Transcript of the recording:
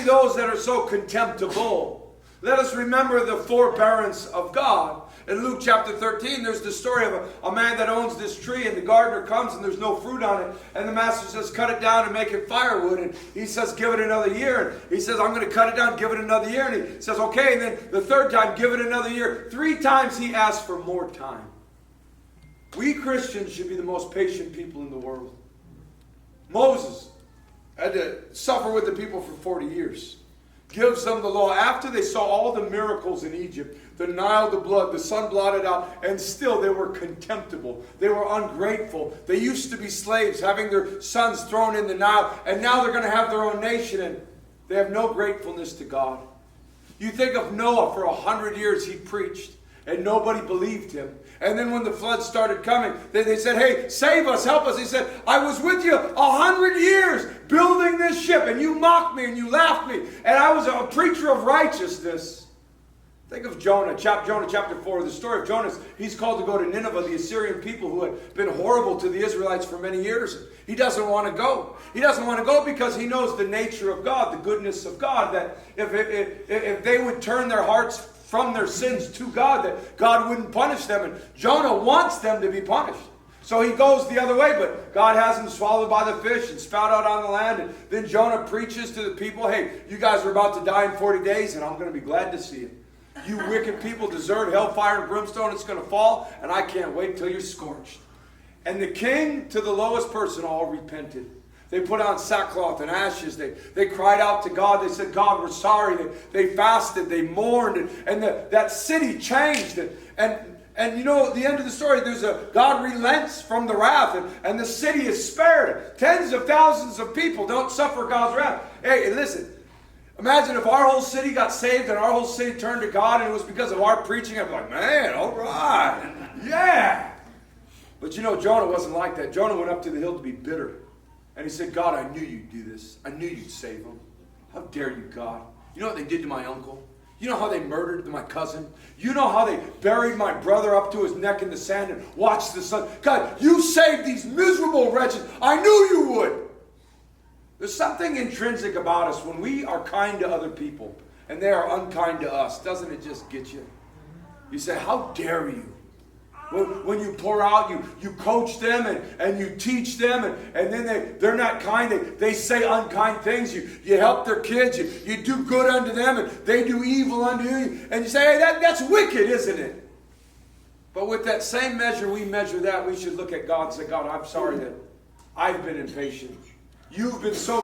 those that are so contemptible. Let us remember the forbearance of God. In Luke chapter 13, there's the story of a man that owns this tree, and the gardener comes and there's no fruit on it. And the master says, cut it down and make it firewood. And he says, give it another year. And he says, I'm going to cut it down, give it another year. And he says, okay. And then the third time, give it another year. 3 times he asks for more time. We Christians should be the most patient people in the world. Moses had to suffer with the people for 40 years. Gives them the law. After they saw all the miracles in Egypt, the Nile, the blood, the sun blotted out, and still they were contemptible. They were ungrateful. They used to be slaves, having their sons thrown in the Nile, and now they're going to have their own nation, and they have no gratefulness to God. You think of Noah. For 100 years he preached, and nobody believed him. And then when the flood started coming, they said, hey, save us, help us. He said, I was with you 100 years building this ship, and you mocked me and you laughed me, and I was a preacher of righteousness. Think of Jonah chapter 4, the story of Jonah. He's called to go to Nineveh, the Assyrian people who had been horrible to the Israelites for many years. He doesn't want to go. He doesn't want to go because he knows the nature of God, the goodness of God, that if they would turn their hearts from their sins to God, that God wouldn't punish them. And Jonah wants them to be punished. So he goes the other way, but God has him swallowed by the fish and spat out on the land. And then Jonah preaches to the people, hey, you guys are about to die in 40 days, and I'm going to be glad to see it. You wicked people deserve hellfire and brimstone. It's going to fall, and I can't wait till you're scorched. And the king to the lowest person all repented. They put on sackcloth and ashes. They cried out to God. They said, God, we're sorry. They fasted. They mourned. And that city changed. And you know, at the end of the story, God relents from the wrath. And the city is spared. Tens of thousands of people don't suffer God's wrath. Hey, listen. Imagine if our whole city got saved and our whole city turned to God and it was because of our preaching. I'd be like, man, all right. Yeah. But you know, Jonah wasn't like that. Jonah went up to the hill to be bitter. And he said, God, I knew you'd do this. I knew you'd save him. How dare you, God? You know what they did to my uncle? You know how they murdered my cousin? You know how they buried my brother up to his neck in the sand and watched the sun? God, you saved these miserable wretches. I knew you would. There's something intrinsic about us when we are kind to other people and they are unkind to us. Doesn't it just get you? You say, how dare you? When you pour out, you coach them and you teach them, and then they're not kind. They say unkind things. You help their kids. You do good unto them, and they do evil unto you. And you say, hey, that's wicked, isn't it? But with that same measure, we measure that. We should look at God and say, God, I'm sorry that I've been impatient. You've been so